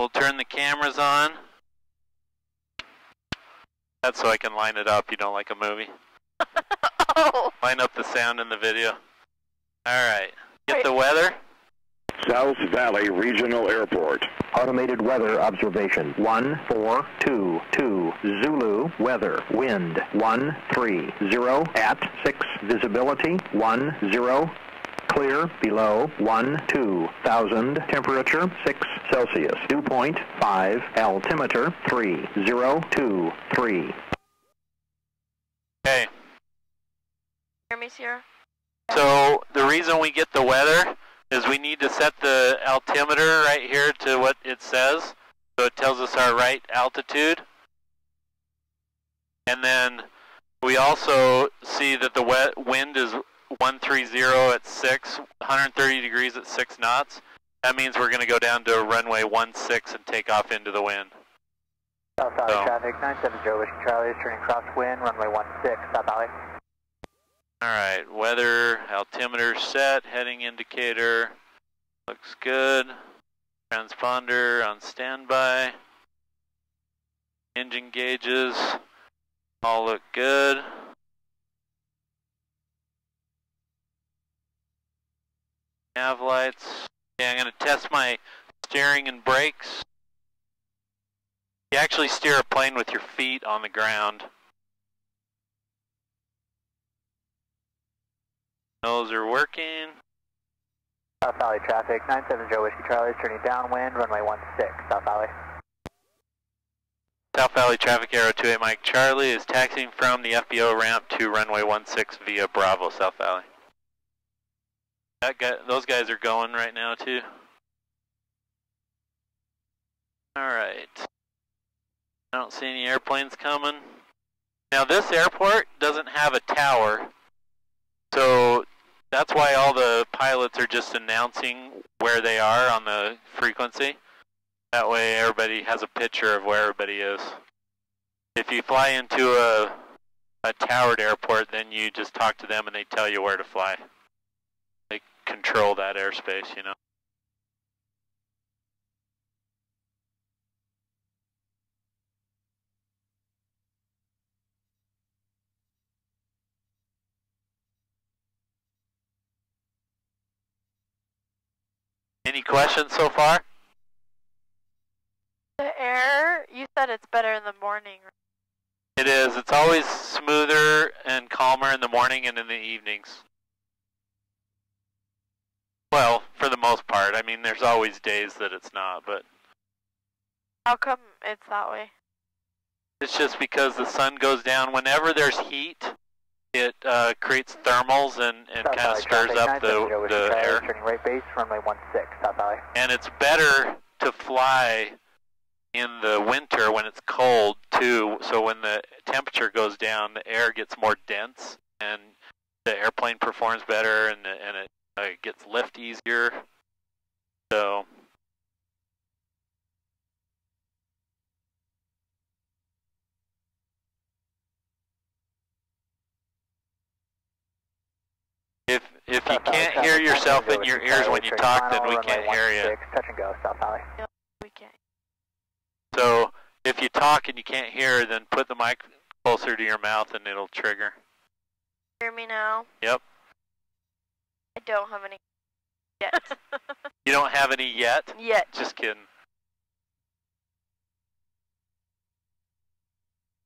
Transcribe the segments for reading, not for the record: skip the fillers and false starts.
We'll turn the cameras on. That's so I can line it up, you know, like a movie. Oh. Line up the sound in the video. Alright, get the weather. South Valley Regional Airport. Automated weather observation. 1422 Zulu weather. Wind 130 at 6. Visibility 10. Clear below 12,000. Temperature 6 Celsius. Dew point 5. Altimeter 3023. Okay. Hear me, Sierra? So the reason we get the weather is we need to set the altimeter right here to what it says. So it tells us our right altitude. And then we also see that the wind is 130 at 6, 130 degrees at 6 knots. That means we're going to go down to runway 16 and take off into the wind. South Valley traffic, 97 Joe Whiskey Charlie is turning crosswind, runway 16, South Valley. Alright, weather, altimeter set, heading indicator, looks good. Transponder on standby. Engine gauges, all look good. Nav lights. Yeah, I'm going to test my steering and brakes. You actually steer a plane with your feet on the ground. Those are working. South Valley traffic, 97 Joe Whiskey Charlie is turning downwind, runway 16, South Valley. South Valley traffic, Aero 28 Mike Charlie is taxiing from the FBO ramp to runway 16 via Bravo, South Valley. Those guys are going right now too. Alright. I don't see any airplanes coming. Now this airport doesn't have a tower, so that's why all the pilots are just announcing where they are on the frequency. That way everybody has a picture of where everybody is. If you fly into a towered airport, then you just talk to them and they tell you where to fly. They control that airspace, you know. Any questions so far? The air, you said it's better in the morning. It is. It's always smoother and calmer in the morning and in the evenings. Well, for the most part. I mean, there's always days that it's not, but... How come it's that way? It's just because the sun goes down. Whenever there's heat, it creates thermals and kind of stirs up the air. Turning right base, runway 16, South Valley. And it's better to fly in the winter when it's cold too, so when the temperature goes down, the air gets more dense and the airplane performs better and it gets lift easier. So if you can't hear yourself in your ears when you talk, then we can't hear you. Touch and go, South Valley. No, we can't. So if you talk and you can't hear, then put the mic closer to your mouth and it'll trigger. Hear me now? Yep. I don't have any yet. You don't have any yet? Yet. Just kidding.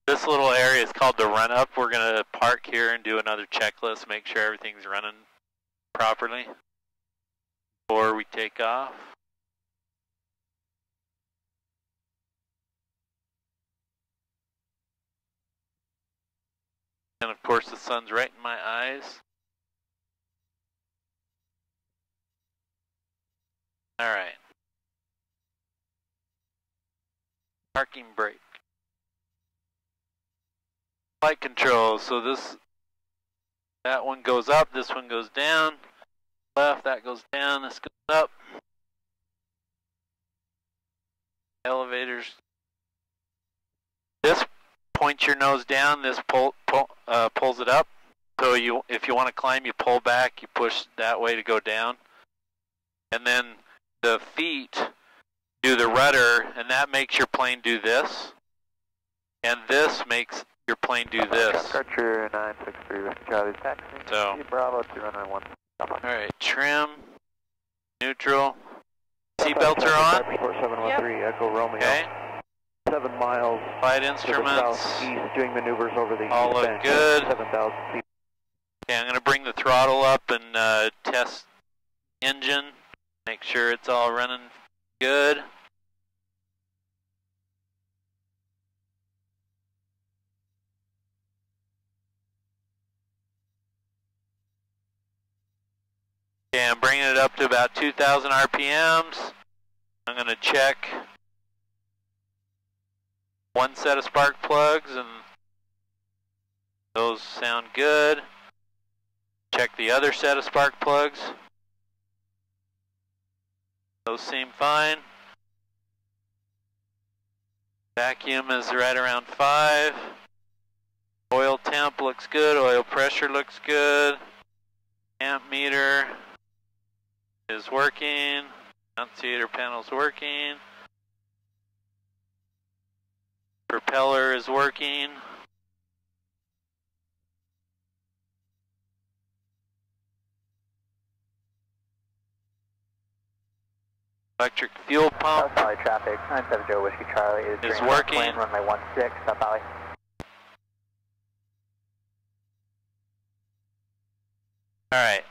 This little area is called the run-up. We're going to park here and do another checklist, make sure everything's running properly before we take off. And of course the sun's right in my eyes. Alright. Parking brake. Flight control, so that one goes up, this one goes down. Left, that goes down, this goes up. Elevators. This points your nose down, this pulls it up. So if you want to climb, you pull back, you push that way to go down. And then the feet do the rudder, and that makes your plane do this, and this makes your plane do this. Archer 963 with Charlie's taxi. So, Bravo to runway 1. alright, trim, neutral, seatbelts are on. Report 713, Echo Romeo. Okay. 7 miles. Flight To the instruments. southeast, doing maneuvers over the All east look bank. good. 7,000 feet. Okay, I'm going to bring the throttle up and test engine. Make sure it's all running good. Okay, I'm bringing it up to about 2,000 RPMs. I'm going to check one set of spark plugs, and those sound good. Check the other set of spark plugs. Those seem fine. Vacuum is right around 5. Oil temp looks good. Oil pressure looks good. Amp meter is working. Annunciator panel's working. Propeller is working. Electric fuel pump South Valley traffic, 970 Whiskey Charlie is working. Plane, runway 16, South Valley. Alright.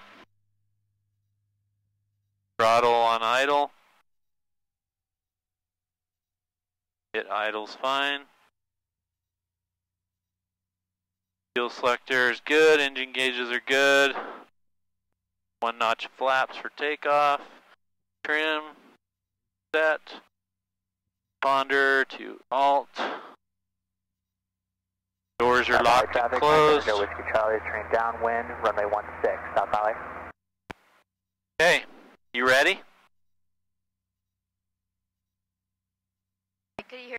Throttle on idle. Hit idle's fine. Fuel selector is good, engine gauges are good. 1 notch of flaps for takeoff. Trim. Set. Ponder to alt. Doors are locked and closed. Whiskey Charlie, train downwind, runway 16, South Valley. Okay, you ready? Could you hear?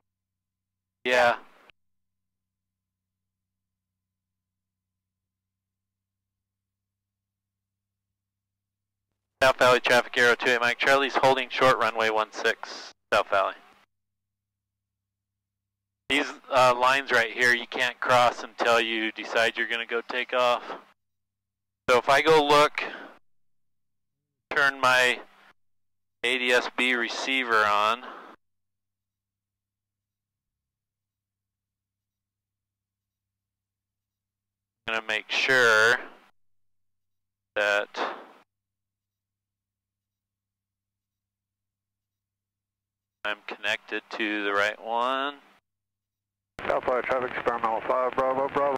Yeah. South Valley traffic, Aero 28 Mike Charlie's holding short runway 16, South Valley. These lines right here you can't cross until you decide you're going to go take off. So if I go look, turn my ADS-B receiver on. I'm going to make sure that I'm connected to the right one. South Valley traffic, experimental 5, Bravo, Bravo.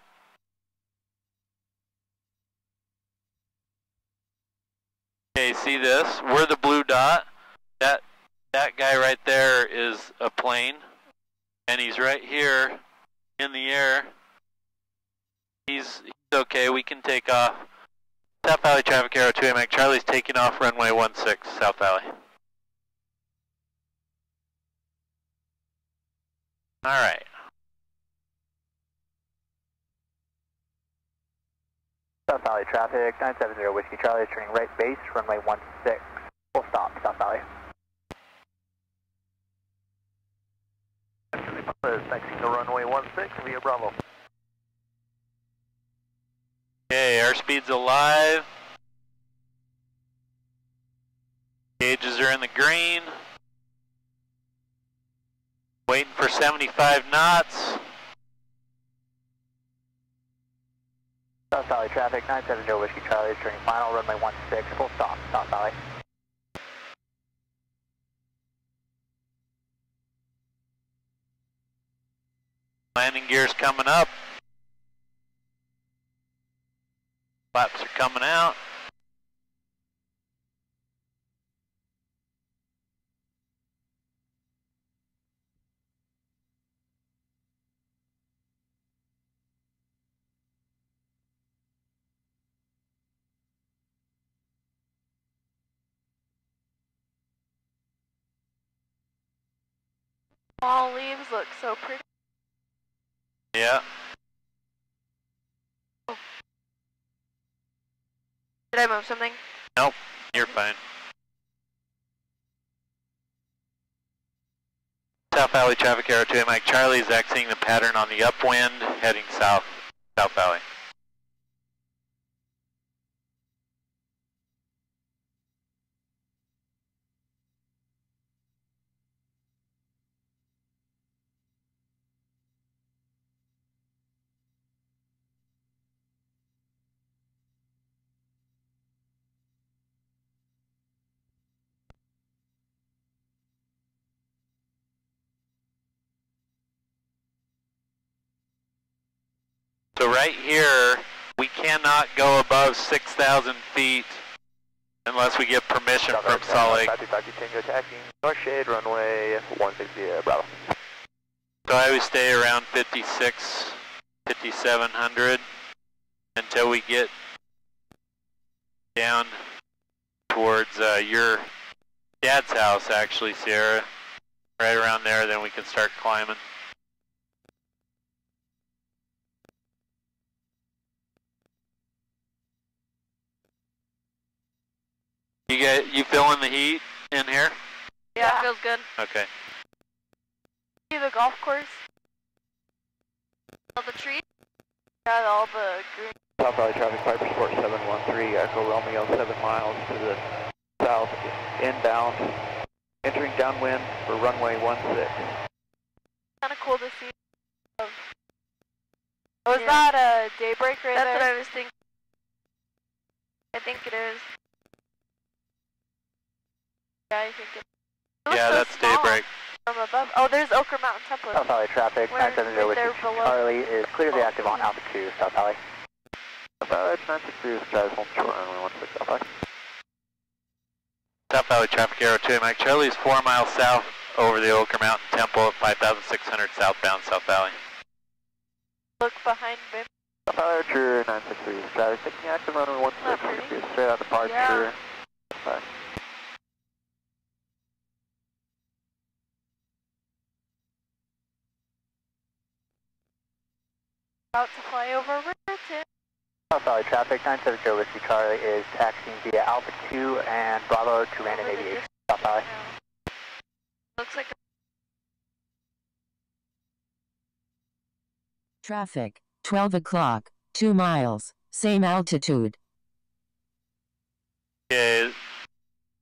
Okay, see this? We're the blue dot. That guy right there is a plane, and he's right here in the air. He's okay, we can take off. South Valley traffic, Aero 28 Mike Charlie's taking off runway 16, South Valley. Alright. South Valley traffic, 970 Whiskey Charlie, turning right base, runway 16. Full stop, South Valley. Taxi to runway 16 via Bravo. Okay, airspeed's alive. Gauges are in the green. Waiting for 75 knots. South Valley traffic, 970 Whiskey Charlie, turning final, runway 16, full stop, South Valley. Landing gear's coming up. Flaps are coming out. Fall leaves look so pretty. Yeah. Did I move something? Nope, you're fine. South Valley traffic, Arrow 2 Mike Charlie is exiting the pattern on the upwind, heading south, South Valley. So right here, we cannot go above 6,000 feet unless we get permission from Salt Lake. 525 Tango taxiing north shade, runway 160 Bravo. So I always stay around 5,700 until we get down towards your dad's house, actually, Sierra. Right around there, then we can start climbing. You feeling the heat in here? Yeah, it feels good. Okay. See the golf course? All the trees? Got all the green. South Valley traffic, Piper Sport 713, Echo Romeo 7 miles to the south, inbound, entering downwind for runway 16. Kind of cool to see. Was that a daybreak right there? That's what I was thinking. I think it is. Yeah, I think it is. Yeah, that's daybreak. From above. Oh, there's Ochre Mountain Temple. South Valley traffic, 970 Whiskey Charlie is clearly active on altitude, South Valley. South Valley 963, Charlie, home short, runway 16, South Valley. South Valley traffic, Arrow 2 Mike Charlie is 4 miles south over the Ochre Mountain Temple at 5,600 southbound South Valley. Look behind me. South Valley Archer 963, Charlie, taking active runway 16, straight out departure. Yeah. About to fly over Riverton. South Valley traffic, 970 Whiskey Charlie is taxiing via Alpha 2 and Bravo to random aviation. South Valley. Looks like Traffic, 12 o'clock, 2 miles, same altitude. Okay,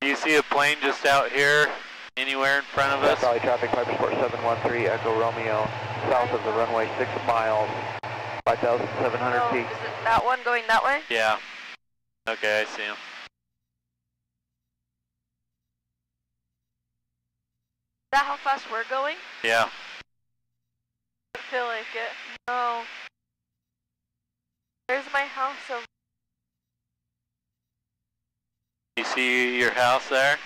do you see a plane just out here, anywhere in front of us? South Valley traffic, Piper Sport 713, Echo Romeo, south of the runway 6 miles, 5,700 feet. Is it that one going that way? Yeah. Okay, I see him. Is that how fast we're going? Yeah. I feel like it. No. There's my house over. You see your house there?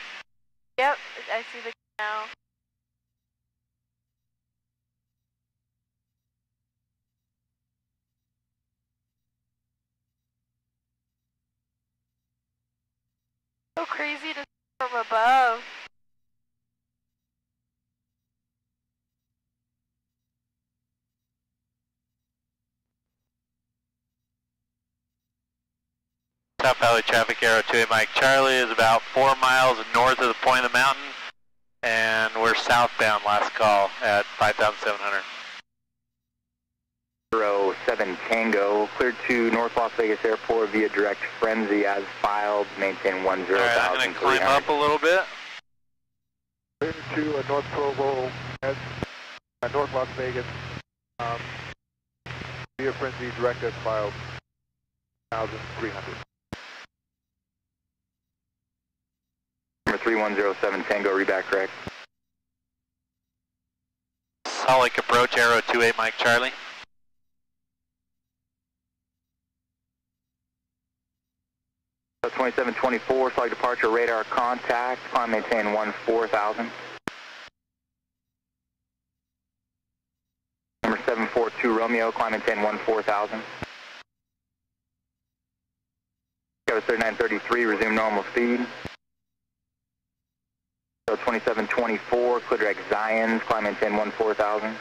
Yep, I see the now. So crazy to see from above. South Valley traffic, Arrow 2 Mike Charlie is about 4 miles north of the point of the mountain, and we're southbound last call at 5,700. 07 Tango, cleared to North Las Vegas Airport via direct frenzy as filed, maintain 10,000. Alright, I'm going to climb up a little bit. Cleared to North Provo at North Las Vegas, via frenzy direct as filed, 1,300. Number 3107 Tango, reback correct. Salt Lake approach, Arrow 28 Mike Charlie. So 2724, Salt Lake departure, radar contact, climb maintain 14,000. Number 742 Romeo, climb maintain 14,000. Cover 3933, resume normal speed. So 2724, clear direct Zions, climb maintain 14,000.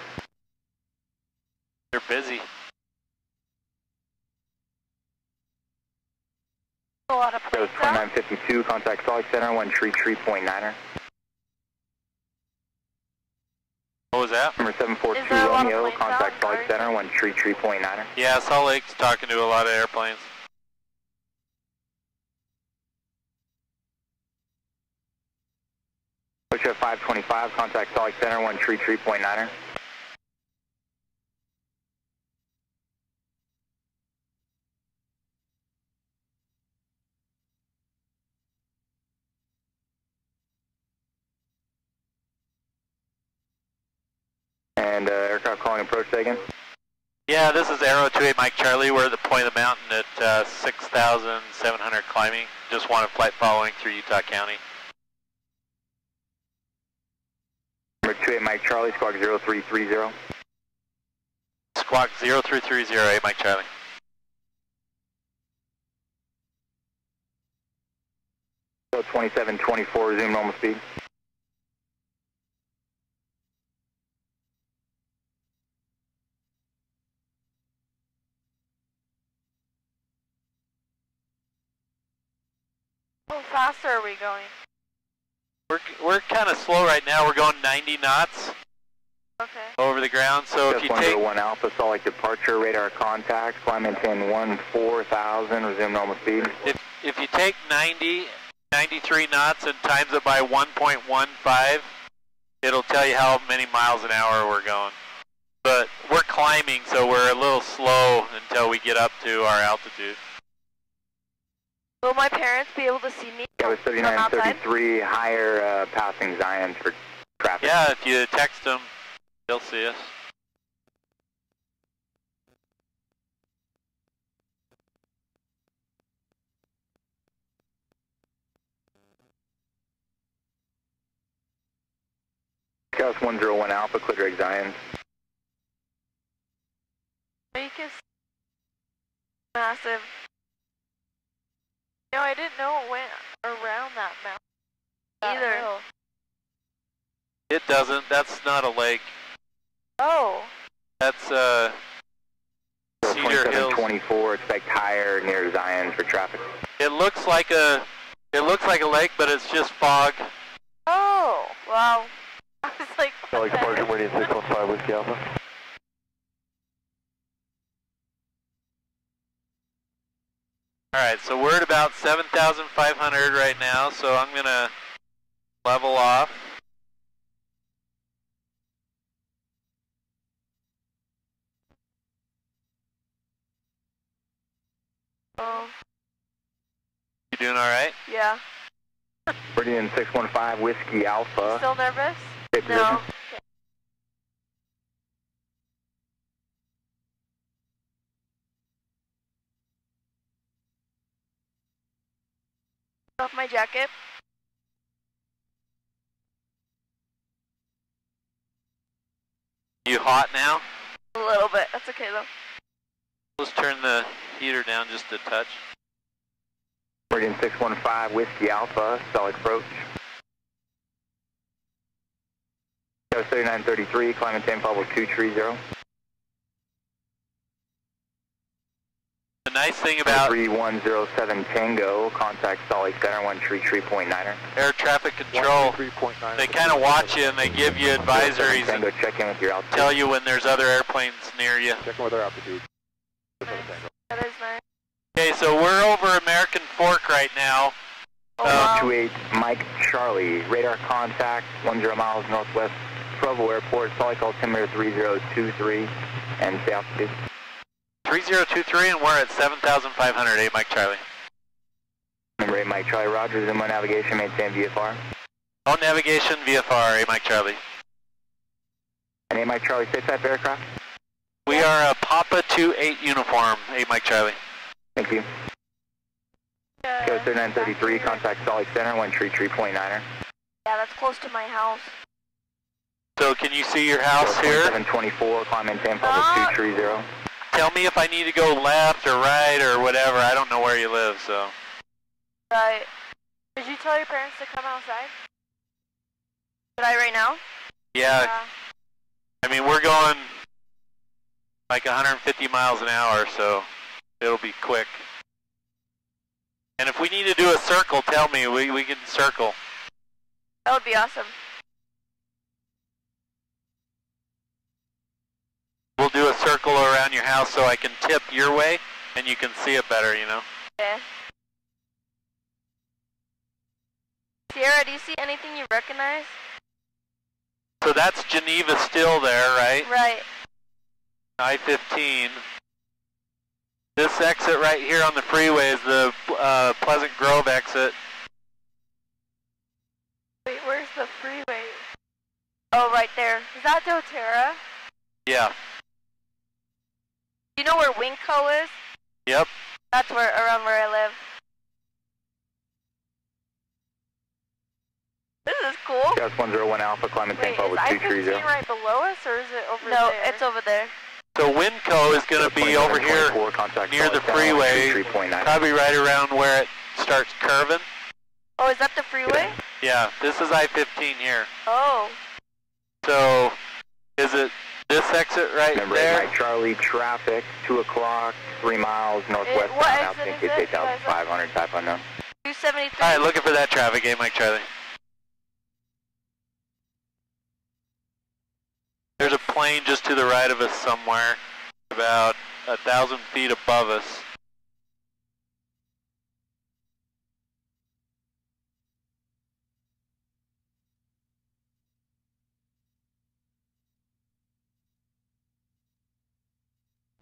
They're busy. A lot of That was planes out. 2952, contact Salt Lake Center, 1 tree 3.9er. What was that? Number 742 Is there a lot of Romeo, planes contact out? Salt Lake Center, 133.9er. Yeah, Salt Lake's talking to a lot of airplanes. Ocean 525, contact Salt Lake Center, 133.9er. And aircraft calling approach again. Yeah, this is Aero 28 Mike Charlie. We're at the point of the mountain at 6,700 climbing. Just want a flight following through Utah County. Number 28 Mike Charlie, squawk 0330. Squawk 0330, 8 Mike Charlie. So 2724, resume normal speed. How fast are we going? We're kind of slow right now. We're going 90 knots Okay. over the ground. So if you take 101 Alpha, Salt Lake departure, radar contact, climb maintain 14,000, resume normal speed. if you take 93 knots and times it by 1.15, it'll tell you how many miles an hour we're going. But we're climbing, so we're a little slow until we get up to our altitude. Will my parents be able to see me Yeah, it was from outside? 3933, higher passing Zion for traffic. Yeah, if you text them, they'll see us. Scout 101 Alpha, clear direct Zion. Lake is massive. No, I didn't know it went around that mountain. Either. Hill. It doesn't. That's not a lake. Oh. That's Cedar Hills. 2724, expect higher near Zion for traffic. It looks like a lake, but it's just fog. Oh. Wow. I was like, Salt Lake departure, Meridian 615, Whiskey Alpha. Alright, so we're at about 7,500 right now, so I'm going to level off. oh. You doing alright? Yeah. Meridian 615, Whiskey Alpha. Still nervous? Take No. position. Off my jacket. You hot now? A little bit. That's okay though. Let's turn the heater down just a touch. Meridian 615, Whiskey Alpha, solid approach. Go 3933, climb and 10, Pablo 230. The nice thing about 3107 Tango, contact Salt Lake Center, 133.9er. air traffic control, they kind of watch you and they give you advisories Tango, and check in with your altitude. tell you when there's other airplanes near you. Check in with our altitude. That is nice. Okay, so we're over American Fork right now. Oh, wow. 28 Mike Charlie, radar contact, 10 miles northwest Provo Airport, Salt Lake altimeter 3023, and stay altitude. 3023 and we're at 7,500, 8 Mike Charlie. Number 8 Mike Charlie, Roger, zoom on navigation, maintain VFR. On navigation, VFR, 8 Mike Charlie. And 8 Mike Charlie, safe type aircraft? We are a Papa 28 uniform, 8 Mike Charlie. Thank you. Go 3933, contact Salt Lake Center, 133.9er. Yeah, that's close to my house. So can you see your house here? 724, climb maintain public 230. Tell me if I need to go left or right or whatever. I don't know where you live, so. Right. Did you tell your parents to come outside? Should I right now? Yeah. I mean, we're going like 150 miles an hour, so it'll be quick. And if we need to do a circle, tell me. We can circle. That would be awesome. we'll do a circle around your house so I can tip your way and you can see it better, you know? Okay. Sierra, do you see anything you recognize? So that's Geneva still there, right? Right. I-15. This exit right here on the freeway is the Pleasant Grove exit. Wait, where's the freeway? Oh, right there. Is that doTERRA? Yeah. You know where Winco is? Yep. That's around where I live. This is cool. Gas 101 Alpha, climbing Wait, tempo is with I-15 230. right below us, or is it over there? No, it's over there. So Winco is going to be over here near the freeway, probably right around where it starts curving. Oh, is that the freeway? Yeah, this is I-15 here. Oh. So, is it this exit right Remember, there? Mike Charlie, traffic, 2 o'clock, 3 miles northwest. What exit is it? 8,500, type unknown. 273. Alright, looking for that traffic, Mike Charlie. There's a plane just to the right of us somewhere, about 1,000 feet above us.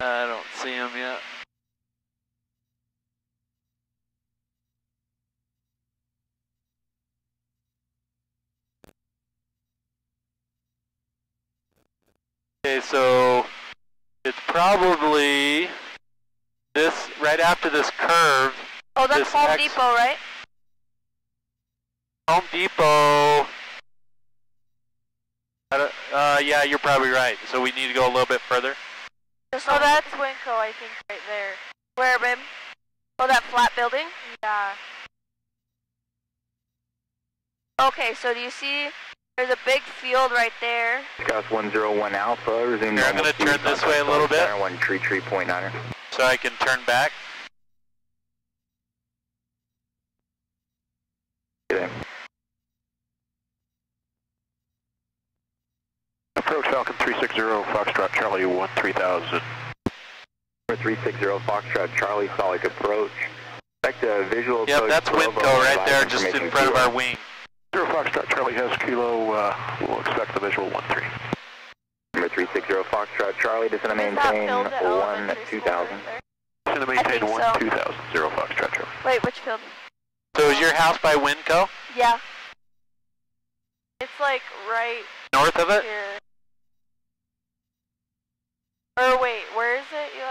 I don't see him yet. Okay, so it's probably this, right after this curve. Oh, that's Home Depot, right? Home Depot. Yeah, you're probably right. So we need to go a little bit further. Oh, that's Winco, I think, right there. Where, babe? Oh, that flat building? Yeah. Okay, so do you see, there's a big field right there. Gas 101 Alpha, resume Here, I'm going to turn this way a little bit. 133.9er. So I can turn back. Okay. Approach Falcon 360, Foxtrot Charlie 13000. 360 Foxtrot Charlie, solid approach. Expect a visual. Yep, that's Winco right there, just in front of our wing. 0 Foxtrot Charlie has kilo, we'll expect the visual 13. Number 360 Foxtrot Charlie, descend to maintain 1-2000. Descend to maintain 1-2000, 0 Foxtrot Charlie. Wait, which field? So is your house by Winco? Yeah. It's like right north of it? here. Or wait, where is it? You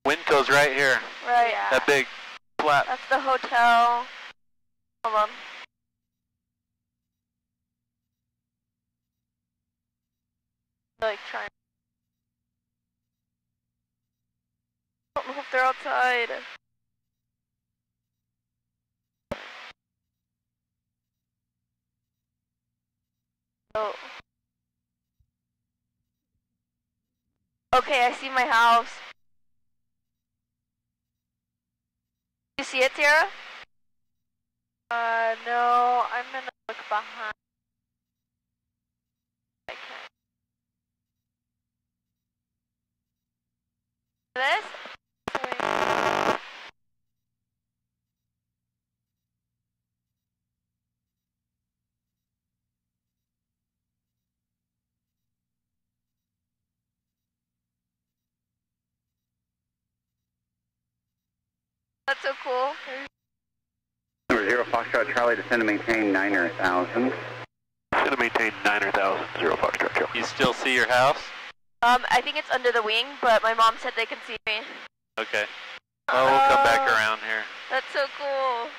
Winco's right here. right. Yeah. That big flat. That's the hotel. Hold on. Like trying. I don't know if they're outside. Oh. Okay, I see my house. You see it, Tara? No, I'm gonna look behind. I can't. This? Wait. That's so cool. Number 0 Foxtrot Charlie, descend to maintain 9,000. Descend to maintain 9,000, 0 Foxtrot Charlie. You still see your house? I think it's under the wing, but my mom said they can see me. Okay. Well, we'll come back around here. That's so cool.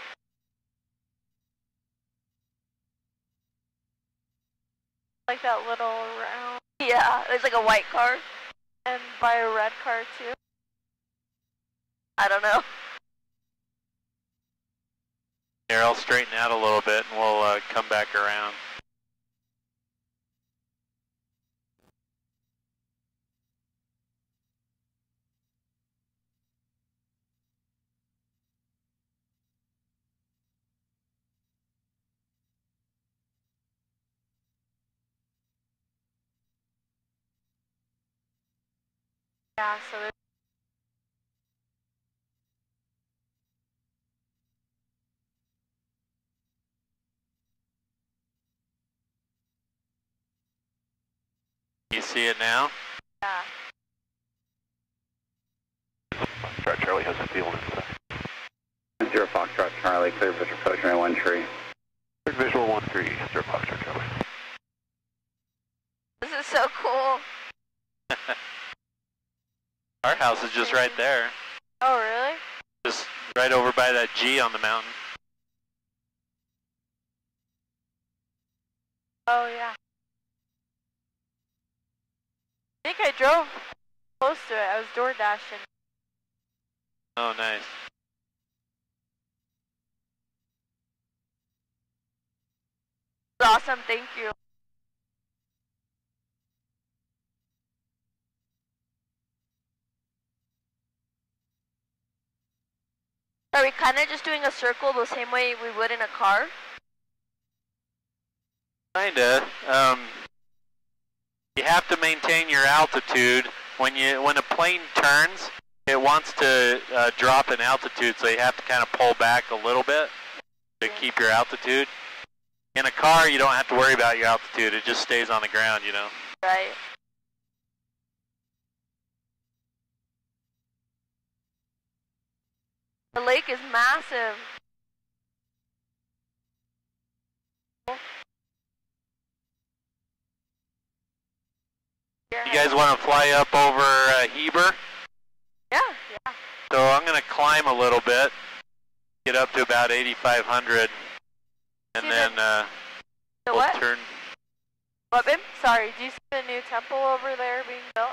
Like that little round. Yeah, there's like a white car. And by a red car too. I don't know. Here, I'll straighten out a little bit and we'll come back around. Yeah, so there's You see it now? yeah. Foxtrot Charlie has the field inside. 0 Foxtrot Charlie, clear visual approach runway 1 tree. Clear visual 13, 0 Foxtrot Charlie. This is so cool. Our house is just right there. Oh, really? Just right over by that G on the mountain. Oh, yeah. I think I drove close to it. I was door dashing. Oh, nice. Awesome, thank you. Are we kind of just doing a circle the same way we would in a car? Kinda. You have to maintain your altitude. When a plane turns, it wants to drop in altitude, so you have to kind of pull back a little bit to keep your altitude. In a car, you don't have to worry about your altitude. It just stays on the ground, you know. Right. The lake is massive. You guys want to fly up over Heber? Yeah, yeah. So I'm going to climb a little bit, get up to about 8,500, and See then the we'll what? turn. What, babe? Sorry, do you see the new temple over there being built?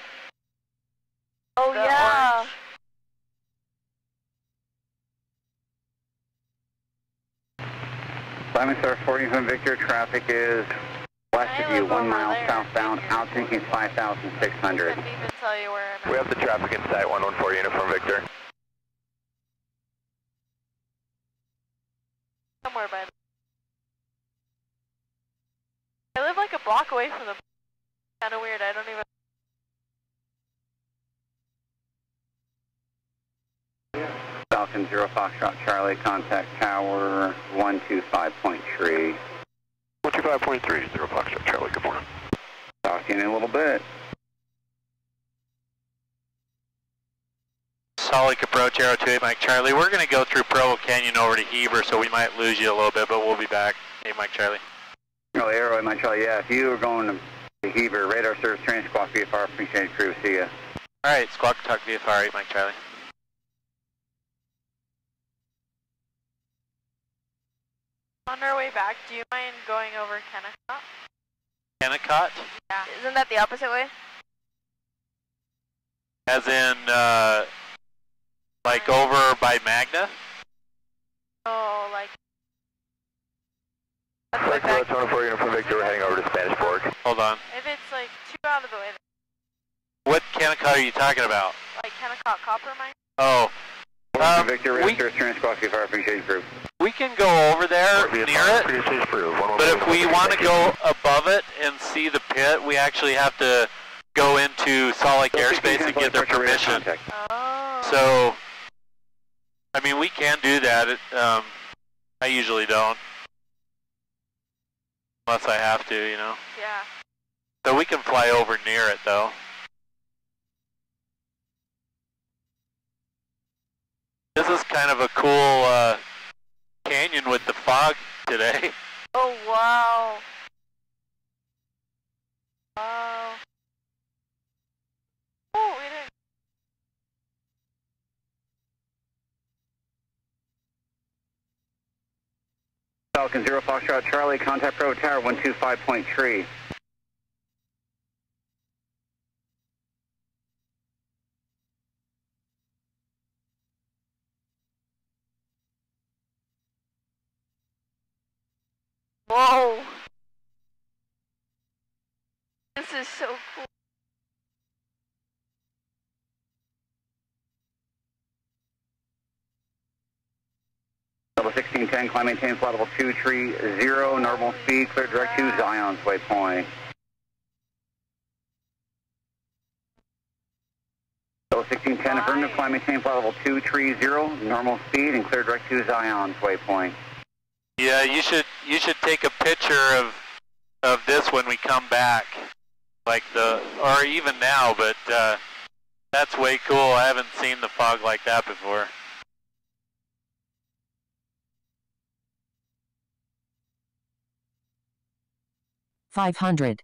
Oh, The yeah. orange. Climbing star 40 from Victor, traffic is west I of you, live 1 over mile there. southbound, Thank you. altitude is 5,600. Couldn't even tell you where I'm We at. have the traffic in sight, 114 uniform Victor. Somewhere by the... I live like a block away from the... Kind of weird, I don't even... Falcon 0 Foxtrot Charlie, contact tower 125.3. 125.3, 0 Foxtrot Charlie, good morning. Talk to you in a little bit. Salt Lake approach, Aero 28 Mike Charlie. We're going to go through Provo Canyon over to Heber, so we might lose you a little bit, but we'll be back. 8 Mike Charlie. Oh, Arrow, my Charlie, yeah, if you were going to Heber, radar service, train squawk VFR, appreciate crew, see ya. Alright, squawk talk VFR, 8 Mike Charlie. On our way back, do you mind going over Kennecott? Kennecott? Yeah. Isn't that the opposite way? As in, like over by Magna? Oh, like... Flight back. 24 uniform Victor, we're heading over to Spanish Fork. Hold on. If it's like 2 out of the way, What Kennecott are you talking about? like Kennecott Copper Mine? Oh, Victor, we- radar service, train squawk VFR, appreciate crew. we can go over there near it, but if we want to go above it and see the pit, we actually have to go into Salt Lake airspace and get their permission. Oh. So, I mean, we can do that. I usually don't. Unless I have to, you know. Yeah. So we can fly over near it, though. This is kind of a cool canyon with the fog today. Oh, wow. Wow. Oh, we didn't... Falcon 0 Foxtrot Charlie, contact Pro Tower 125.3. Whoa. This is so cool. Level 1610, climb maintain flight level 230, normal speed, clear direct to Zion's waypoint. 1610, affirmative, climb maintain flight level 230, normal speed, and clear direct to Zion's waypoint. Yeah, you should take a picture of this when we come back, like or even now, but that's way cool. I haven't seen the fog like that before. $500.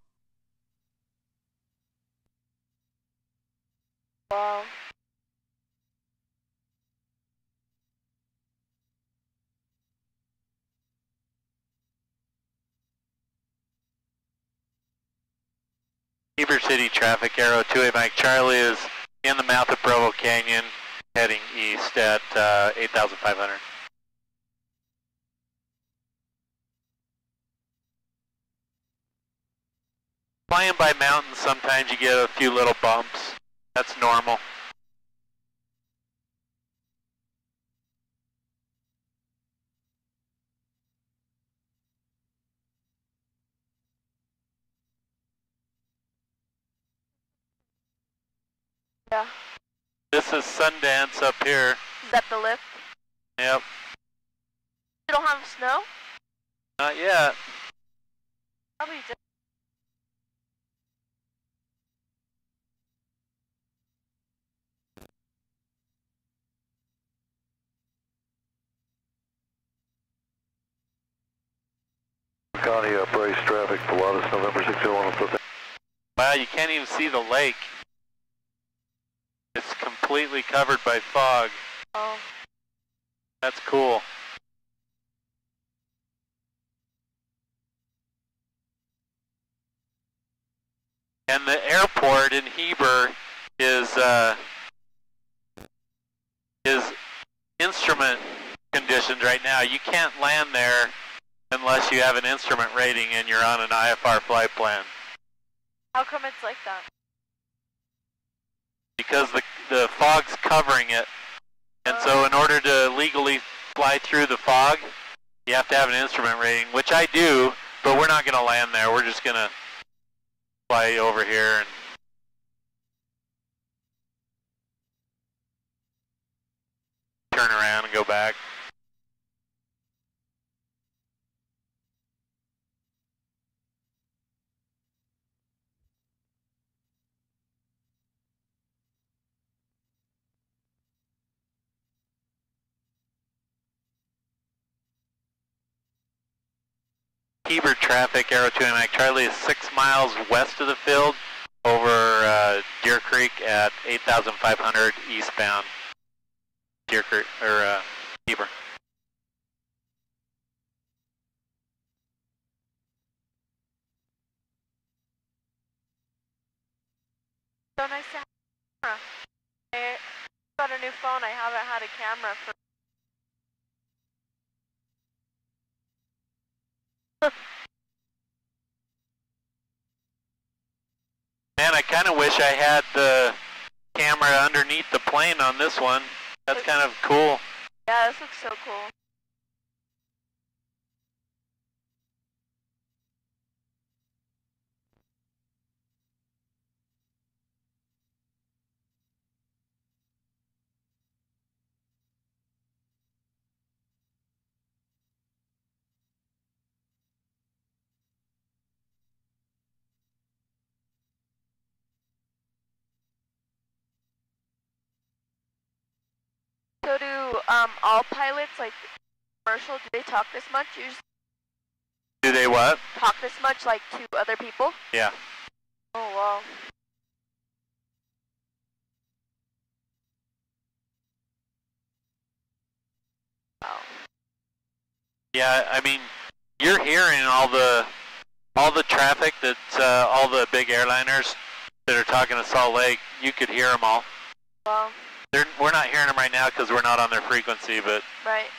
Wow. Heber City traffic, Arrow 28 Mike Charlie is in the mouth of Provo Canyon, heading east at 8,500. Flying by mountains, sometimes you get a few little bumps. That's normal. Yeah. This is Sundance up here. Is that the lift? Yep. You don't have snow? Not yet. Probably just. County brace traffic, Pilatus, November 601. Wow, you can't even see the lake. It's completely covered by fog. Oh. That's cool. And the airport in Heber is instrument conditioned right now. You can't land there unless you have an instrument rating and you're on an IFR flight plan. How come it's like that? Because the fog's covering it. And so in order to legally fly through the fog, you have to have an instrument rating, which I do, but we're not going to land there. We're just going to fly over here and turn around and go back. Heber traffic, Arrow 2 Mike Charlie is 6 miles west of the field over Deer Creek at 8,500 eastbound. Deer Creek, or Heber. So nice to have a camera. I got a new phone. I haven't had a camera for. Man, I kind of wish I had the camera underneath the plane on this one. That's kind of cool. Yeah, this looks so cool. So do all pilots, like commercial, do they talk this much? Do they what? Talk this much, like to other people? Yeah. Oh wow. Wow. Yeah, I mean, you're hearing all the traffic that's all the big airliners that are talking to Salt Lake. You could hear them all. Wow. We're not hearing them right now because we're not on their frequency, but Right.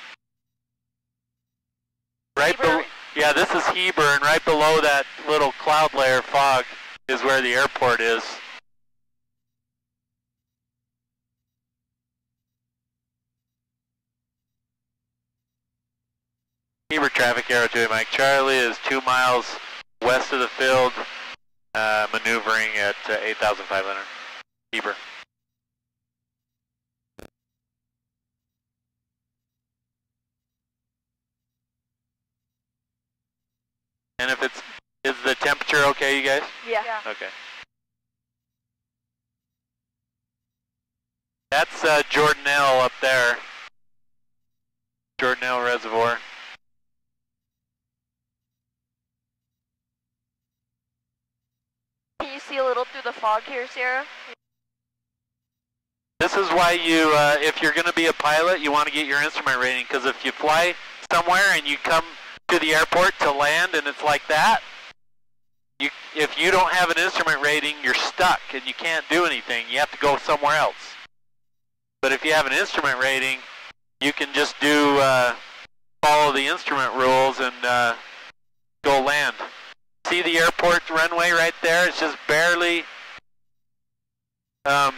right below, yeah, this is Heber, and right below that little cloud layer fog is where the airport is. Heber traffic, Arrow 2 Mike Charlie is 2 miles west of the field, maneuvering at 8,500. Heber. And if is the temperature okay, you guys? Yeah. Okay. That's Jordanelle up there. Jordanelle Reservoir. Can you see a little through the fog here, Sierra? This is why you, if you're going to be a pilot, you want to get your instrument rating, because if you fly somewhere and you come to the airport to land and it's like that, if you don't have an instrument rating, you're stuck and you can't do anything. You have to go somewhere else. But if you have an instrument rating, you can just do follow the instrument rules and go land. See the airport runway right there? It's just barely right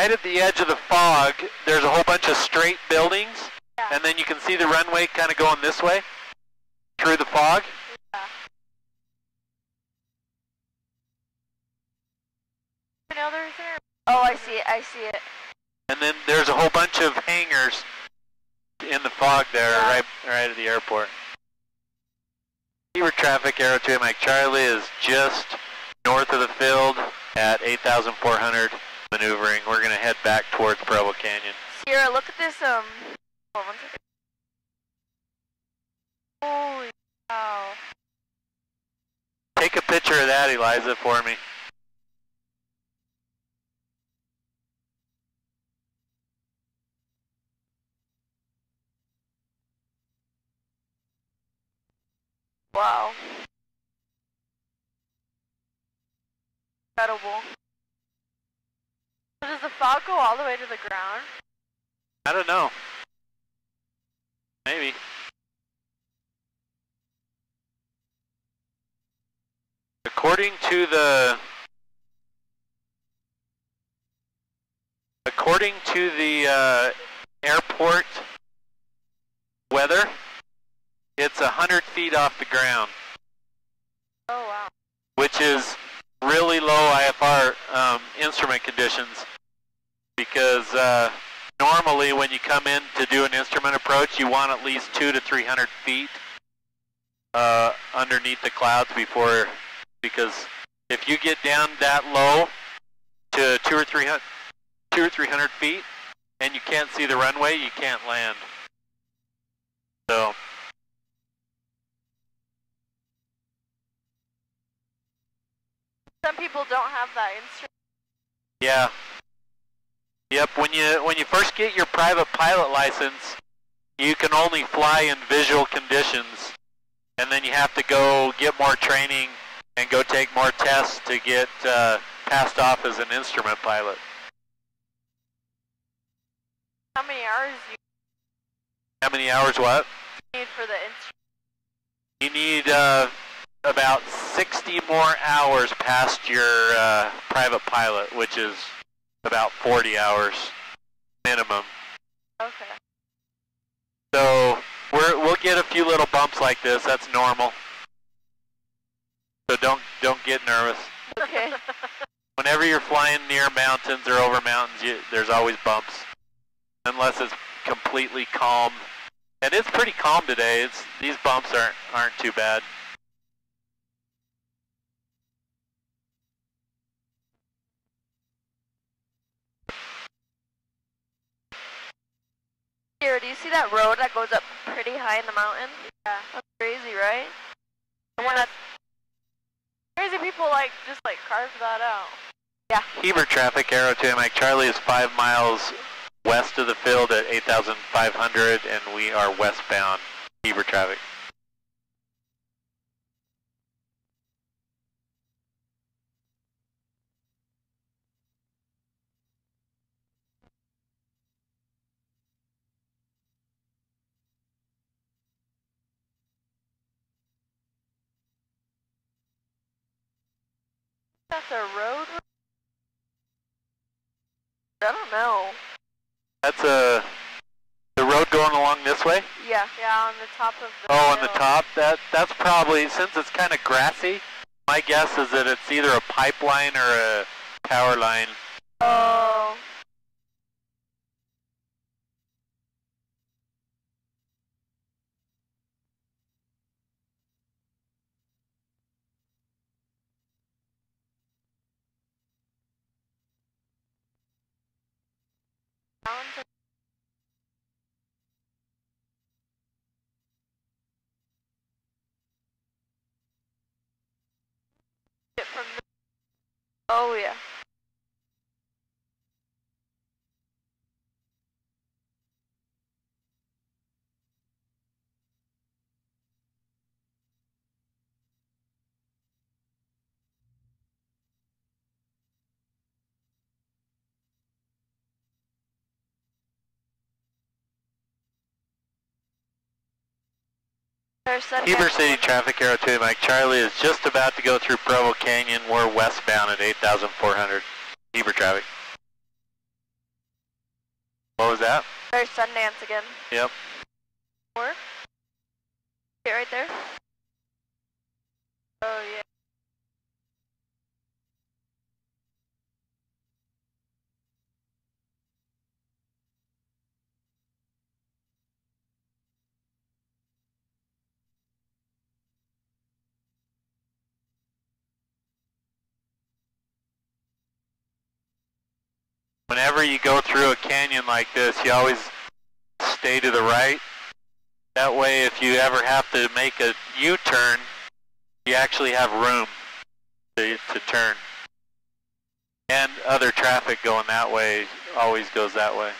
at the edge of the fog. There's a whole bunch of straight buildings, and then you can see the runway kind of going this way through the fog. Oh, I see it. I see it. And then there's a whole bunch of hangars in the fog there, right at the airport. Fever traffic, Aero 2 Mike Charlie is just north of the field at 8,400 maneuvering. We're going to head back towards Provo Canyon. Sierra, look at this, hold on one second. Holy cow. Take a picture of that, Eliza, for me. Wow. Incredible. So does the fog go all the way to the ground? I don't know. Maybe. According to the airport weather, it's 100 feet off the ground. Oh, wow. Which is really low IFR instrument conditions, because normally when you come in to do an instrument approach, you want at least 200 to 300 feet underneath the clouds before, because if you get down that low to 200 or 300 feet and you can't see the runway, you can't land. So some people don't have that instrument. yeah. Yep, when you first get your private pilot license, you can only fly in visual conditions, and then you have to go get more training and go take more tests to get passed off as an instrument pilot. How many hours do you How many hours what? need for the instrument? You need about 60 more hours past your private pilot, which is about 40 hours minimum. Okay. So we'll get a few little bumps like this. That's normal. So don't get nervous. Okay. Whenever you're flying near mountains or over mountains, there's always bumps, unless it's completely calm. And it's pretty calm today. These bumps aren't too bad. Here, do you see that road that goes up pretty high in the mountain? Yeah. That's crazy, right? The one that crazy people just carve that out. Yeah. Heber traffic, Aero 2 Mike Charlie is 5 miles west of the field at 8,500, and we are westbound. Heber traffic. That's a road? I don't know. That's the road going along this way? Yeah. Yeah, on the top of the Oh, on the hill. top? That's probably, since it's kind of grassy, my guess is that it's either a pipeline or a power line. Oh. mountains. From the oh yeah. Heber City traffic, Arrow 2, Mike Charlie is just about to go through Provo Canyon. We're westbound at 8,400. Heber traffic. What was that? There's Sundance again. Yep. Or? Get right there. Oh yeah. Whenever you go through a canyon like this, you always stay to the right. That way, if you ever have to make a U-turn, you actually have room to turn. And other traffic going that way always goes that way.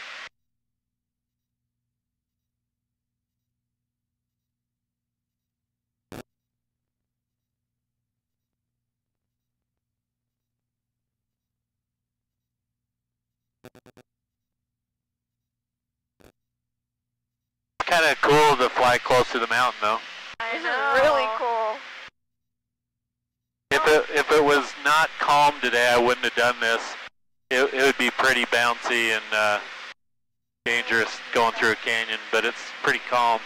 Kind of cool to fly close to the mountain, though. I know. Really cool. If it was not calm today, I wouldn't have done this. It would be pretty bouncy and dangerous going through a canyon, but it's pretty calm.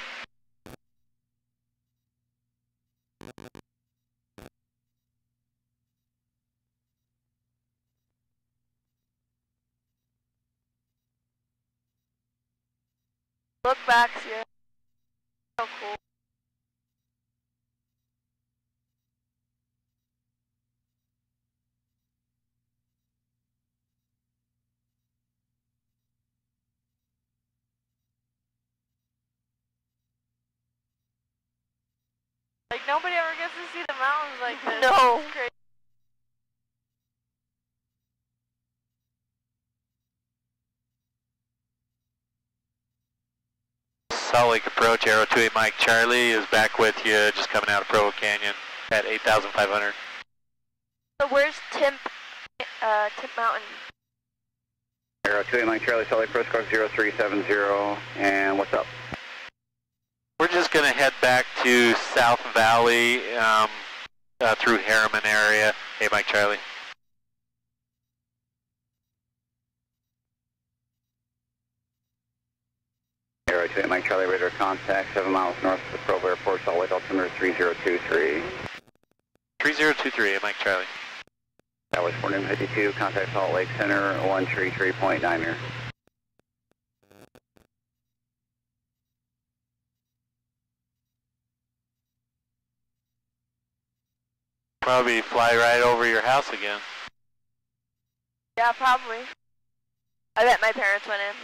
Look back, Sierra. So cool. Like nobody ever gets to see the mountains like this. No. It's crazy. Salt Lake approach, Arrow 28 Mike Charlie is back with you, just coming out of Provo Canyon at 8,500. So where's Timp Mountain? Arrow 28 Mike Charlie, Salt Lake Approach car 0370, and what's up? We're just going to head back to South Valley through Harriman area. Hey Mike Charlie. Arrow 28 Mike Charlie, radar contact 7 miles north of the Provo Airport, Salt Lake, altimeter 3023. 3023, hey Mike Charlie. That was 452, contact Salt Lake Center 133.9 here. Probably fly right over your house again. Yeah, probably. I bet my parents went in.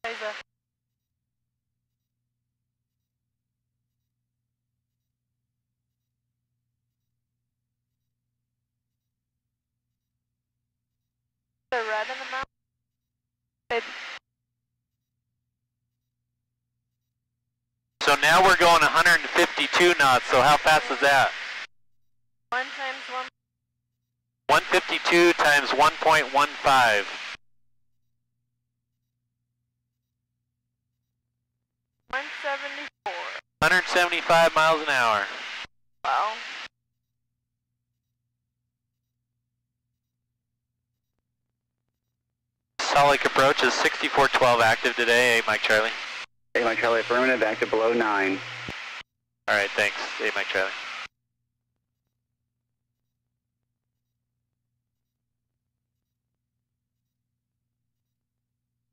Eliza. The red in the mountain? So now we're going 152 knots, so how fast is that? 1 times 1. 152 times 1.15. 174. 175 miles an hour. Wow. Salt Lake approach is 6412 active today. Hey Mike Charlie. Hey Mike Charlie, affirmative, active below 9. Alright, thanks. Hey Mike Charlie.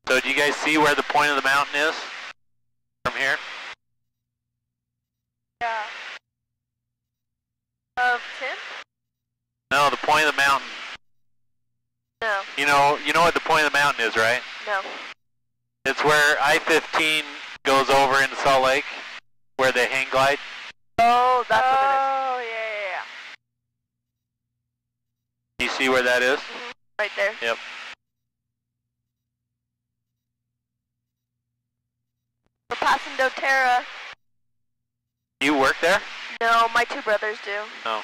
So do you guys see where the point of the mountain is from here? Yeah. Of Tim? No, the point of the mountain. No. You know what the point of the mountain is, right? No. It's where I-15 goes over into Salt Lake, where they hang glide. Oh, that's what it is. Oh, yeah. You see where that is? Mm-hmm. Right there. Yep. We're passing doTERRA. You work there? No, my two brothers do. No.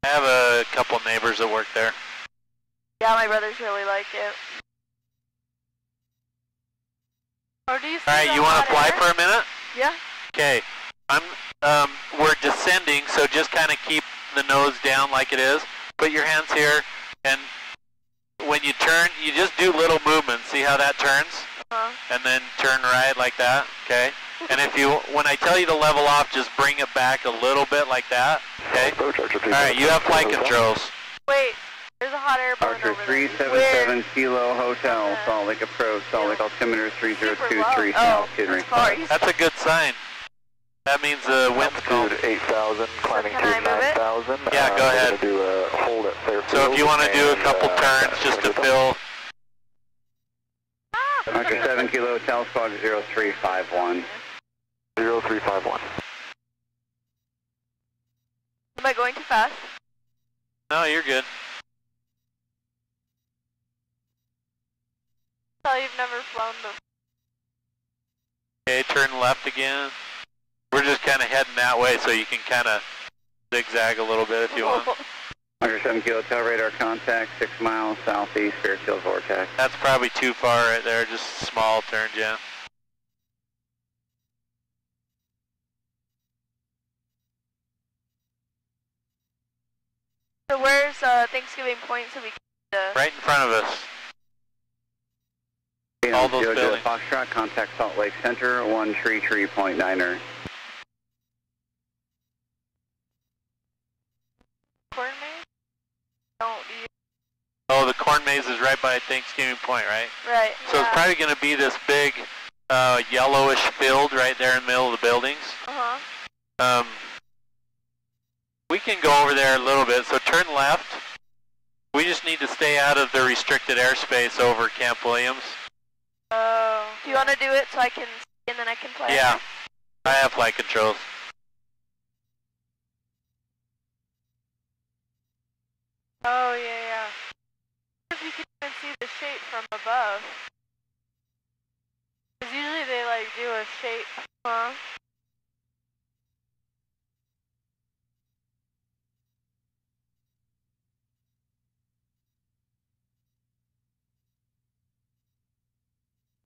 I have a couple neighbors that work there. Yeah, my brothers really like it. Or do you see Alright, you want to fly for a minute? Yeah. Okay. We're descending, so just kind of keep the nose down like it is. Put your hands here, and when you turn, you just do little movements. See how that turns? And then turn right like that, okay? And when I tell you to level off, just bring it back a little bit like that, okay? Alright, you have flight controls. Wait, there's a hot air balloon Archer over there. 377 Kilo Hotel, Salt Lake approach, Salt Lake altimeter 3023 south, Kidring. That's a good sign. That means the wind's cold. 8,000, climbing to 9,000. Yeah, go ahead. Do a hold at Fairfield. So if you want to do a couple turns just to fill. Archer 7 Kilo Hotel, squad 0351. 0351. Am I going too fast? No, you're good. So you've never flown before. Okay, turn left again. We're just kind of heading that way, so you can kind of zigzag a little bit if you want. Archer 7 Kilo Hotel, radar contact, 6 miles southeast, Fairfield Vortex. That's probably too far right there, just small turns, yeah. So where's Thanksgiving Point so we can... Right in front of us. All those buildings. Foxtrot, contact Salt Lake Center, 133.9er. Corn maze? Don't you... Oh, the corn maze is right by Thanksgiving Point, right? Right. So it's probably going to be this big yellowish field right there in the middle of the buildings. We can go over there a little bit, so turn left. We just need to stay out of the restricted airspace over Camp Williams. Oh. Do you want to do it so I can see and then I can fly? Yeah, I have flight controls. Oh, yeah. If you can even see the shape from above. Because usually they like do a shape. Huh?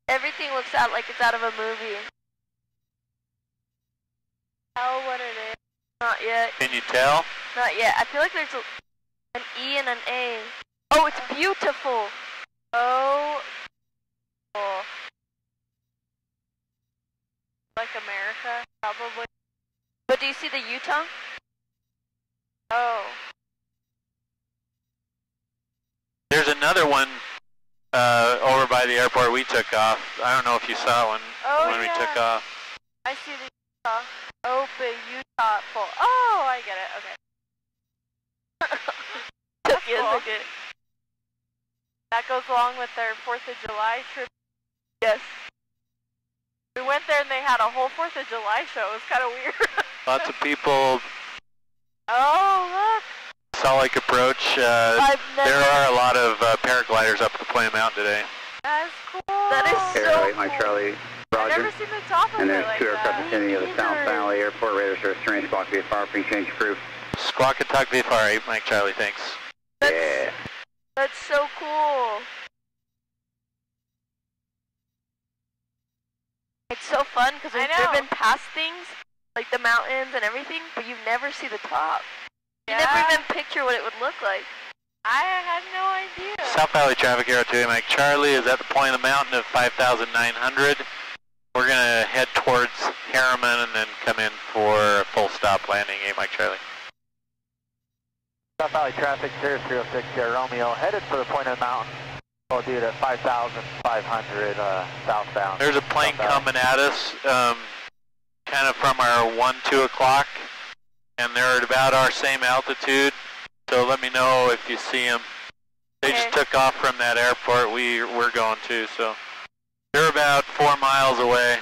Everything looks out like it's out of a movie. Tell what it is. Not yet. Can you tell? Not yet. I feel like there's an E and an A. Oh, it's beautiful. Oh. Cool. Like America, probably. But do you see the Utah? Oh. There's another one over by the airport we took off. I don't know if you saw one when we took off. I see the Utah. Open Utah full. Oh, I get it. Okay. That's cool. Okay. That goes along with their 4th of July trip. Yes. We went there and they had a whole 4th of July show. It was kind of weird. Lots of people. Oh, look. Salt Lake approach. There are a lot of paragliders up the Playa Mountain today. That's cool. That is so cool. Mike Charlie, Roger. I've never seen the top of and it there's like two aircraft descending of the South Valley Airport. Radar service terrain, squawk VFR, pre-change crew. Squawk and talk VFR 8, Mike Charlie, thanks. That's so cool. It's so fun because we've driven past things, like the mountains and everything, but you never see the top. You never even picture what it would look like. I had no idea. South Valley traffic, Aero 2, Mike Charlie is at the point of the mountain of 5,900. We're going to head towards Harriman and then come in for a full stop landing, 8 Mike Charlie. South Valley traffic, 0306 Romeo, headed for the point of the mountain. We'll do it at 5,500 southbound. There's a plane coming at us, kind of from our 1, 2 o'clock, and they're at about our same altitude. So let me know if you see them. They just took off from that airport we're going to, so they're about 4 miles away.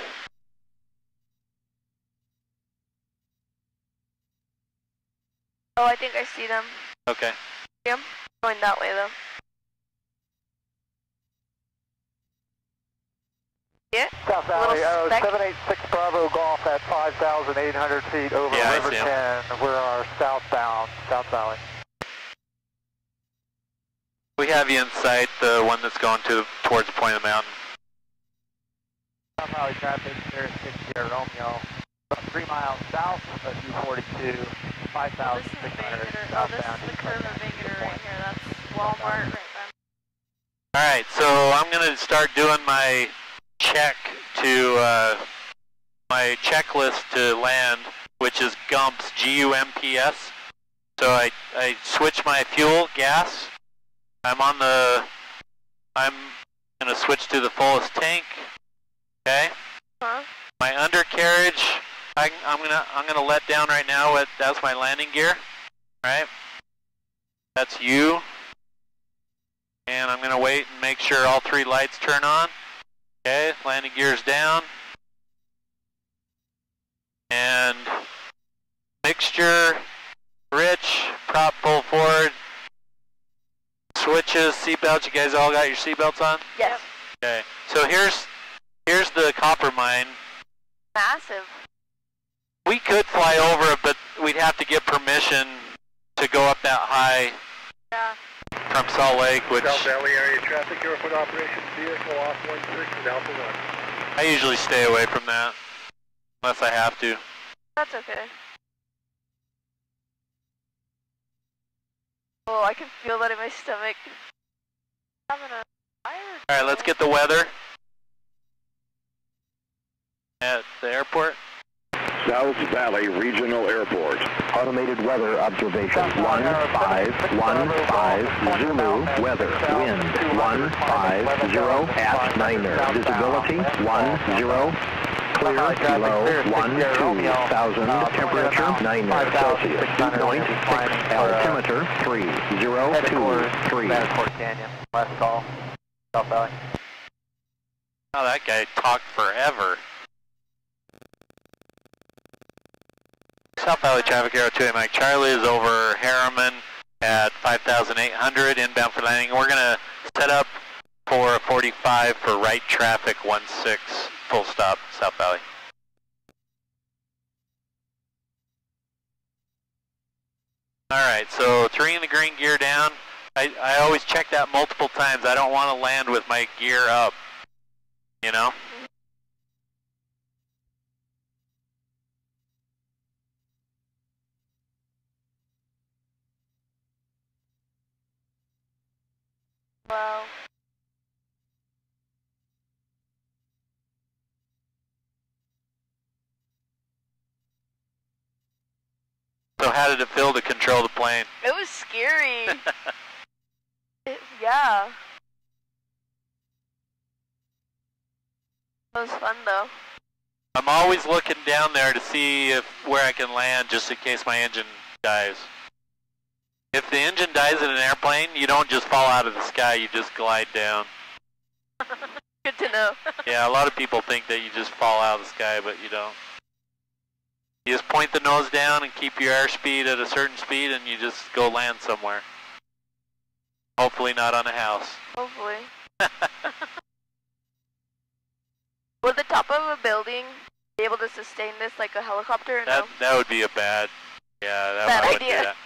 Oh, I think I see them. Okay. See them? Going that way though. Yeah? South Valley, 786 Bravo Golf at 5,800 feet over Riverton. We're our southbound, South Valley. We have you in sight, the one that's going towards the point of the mountain. South Valley traffic, Sierra 6 Sierra Romeo, about 3 miles south of U42, 5,600 southbound. This is the curve of Bigoter right here. That's Walmart right there. Alright, so I'm going to start doing my my checklist to land, which is GUMPS, G-U-M-P-S. So I switch my fuel, gas. I'm going to switch to the fullest tank. Okay. My undercarriage, I'm gonna let down right now. That's my landing gear, right? That's you. And I'm gonna wait and make sure all 3 lights turn on. Okay, landing gear's down. And mixture, rich, prop full forward. Switches, seatbelts. You guys all got your seatbelts on? Yes. Okay. So here's the copper mine. Massive. We could fly over it, but we'd have to get permission to go up that high. Yeah. From Salt Lake, which South Valley area traffic, airport operations vehicle off 16 and Alpha 1. I usually stay away from that, unless I have to. That's okay. Oh, I can feel that in my stomach. Having a fire. Alright, let's get the weather at the airport. South Valley Regional Airport. Automated weather observation. 1515 Zulu. Weather. Wind 150 at Niner. Visibility 10. Clear below 12,000. Temperature 9 Celsius. Dew point 6. Altimeter 3023. Matterport Canyon. Last call. South Valley. Oh, that guy talked forever. South Valley traffic, Aero 2 Mike Charlie is over Harriman at 5,800, inbound for landing. We're going to set up for a 45 for right traffic 16, full stop, South Valley. Alright, so 3 in the green, gear down. I always check that multiple times. I don't want to land with my gear up, you know? Wow. So how did it feel to control the plane? It was scary. Yeah. It was fun though. I'm always looking down there to see where I can land just in case my engine dies. If the engine dies in an airplane, you don't just fall out of the sky, you just glide down. Good to know. Yeah, a lot of people think that you just fall out of the sky, but you don't. You just point the nose down and keep your airspeed at a certain speed and you just go land somewhere. Hopefully not on a house. Hopefully. Would the top of a building be able to sustain this like a helicopter? Or no? That would be a bad bad wouldn't idea. do that.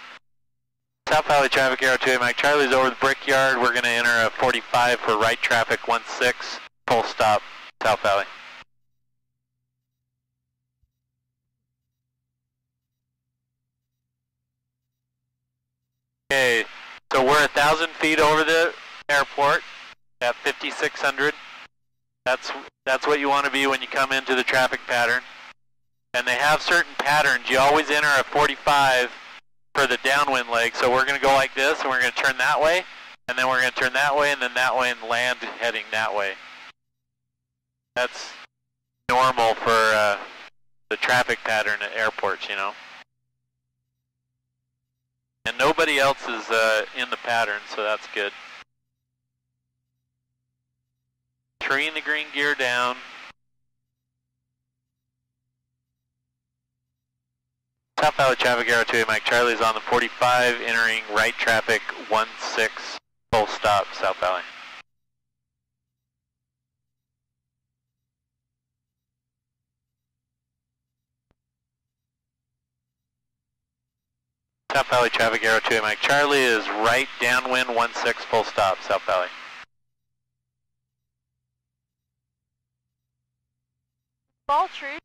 South Valley traffic, Aero 2 Mike Charlie's over the Brickyard. We're going to enter a 45 for right traffic 16, full stop, South Valley. Okay, so we're 1,000 feet over the airport at 5,600. That's what you want to be when you come into the traffic pattern. And they have certain patterns. You always enter a 45 for the downwind leg. So we're going to go like this, and we're going to turn that way, and then we're going to turn that way, and then that way, and land heading that way. That's normal for the traffic pattern at airports, you know. And nobody else is in the pattern, so that's good. 3 in the green gear down. South Valley traffic, Arrow 2, Mike Charlie's on the 45, entering right traffic 16, full stop, South Valley. South Valley traffic, Arrow 2, Mike Charlie is right downwind 16, full stop, South Valley. Ball tree.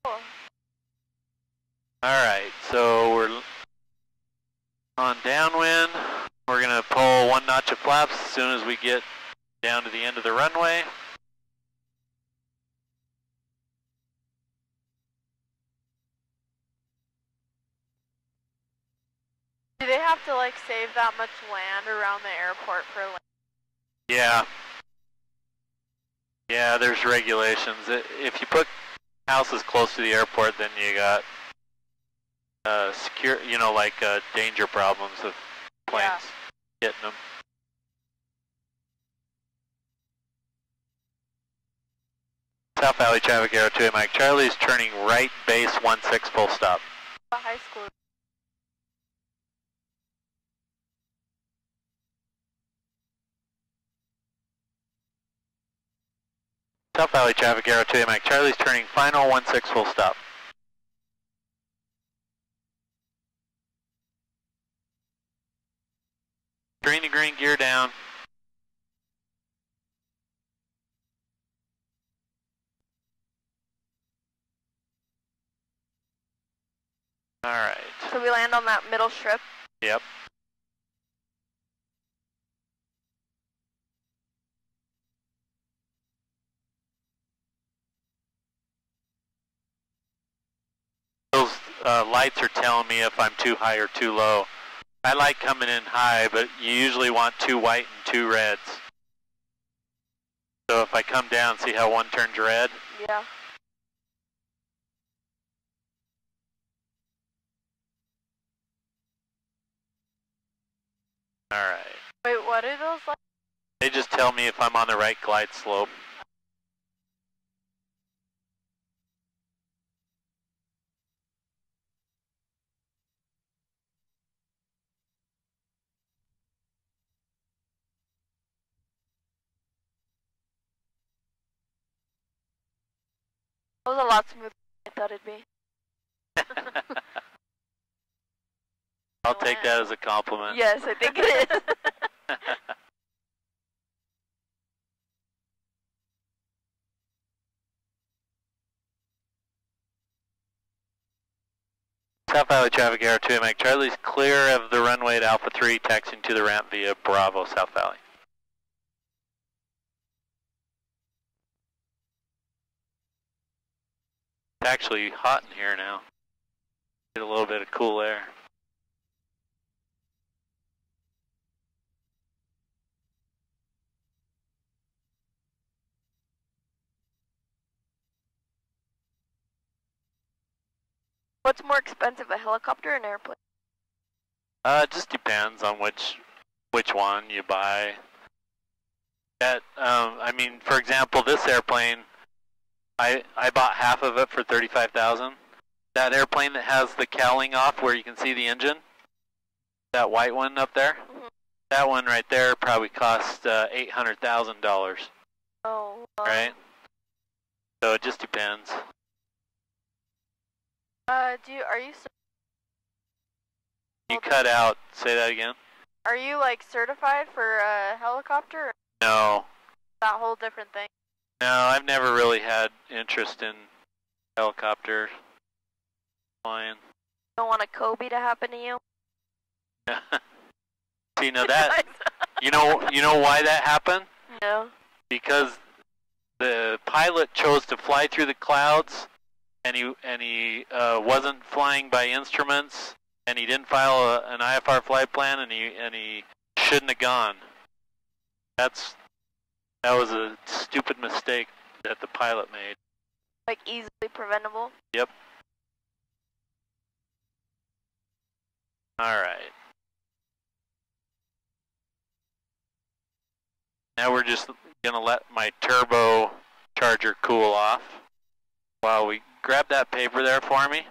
Cool. Alright, so we're on downwind. We're going to pull 1 notch of flaps as soon as we get down to the end of the runway. Do they have to like save that much land around the airport for land? Yeah. Yeah, there's regulations. If you put houses close to the airport, then you got secure, you know, like danger problems of planes hitting them. South Valley traffic, Arrow 2, Mike Charlie is turning right base 16, full stop. High school. South Valley traffic, Arrow 2, Mike Charlie's turning final 16, full stop. Green to green gear down. Alright. So we land on that middle strip? Yep. Those lights are telling me if I'm too high or too low. I like coming in high, but you usually want 2 white and 2 reds. So if I come down, see how one turns red? Yeah. Alright. Wait, what are those like? They just tell me if I'm on the right glide slope. That was a lot smoother than I thought it'd be. I'll take that as a compliment. Yes, I think it is. South Valley traffic, Arrow 2, Mike Charlie's clear of the runway at Alpha 3, taxiing to the ramp via Bravo, South Valley. It's actually hot in here now. Get a little bit of cool air. What's more expensive, a helicopter or an airplane? It just depends on which one you buy. I mean, for example, this airplane, I bought half of it for $35,000. That airplane that has the cowling off where you can see the engine, that white one up there, that one right there probably cost $800,000. Oh. Right? So it just depends. Are you cut out? Say that again. Are you like certified for a helicopter? Or No. that whole different thing. No, I've never really had interest in helicopter flying. Don't want a Kobe to happen to you? See, now that you know why that happened? No. Because the pilot chose to fly through the clouds, and he wasn't flying by instruments, and he didn't file an IFR flight plan, and he shouldn't have gone. That was a stupid mistake that the pilot made. Like easily preventable? Yep. Alright. Now we're just going to let my turbo charger cool off while we grab that paper there for me.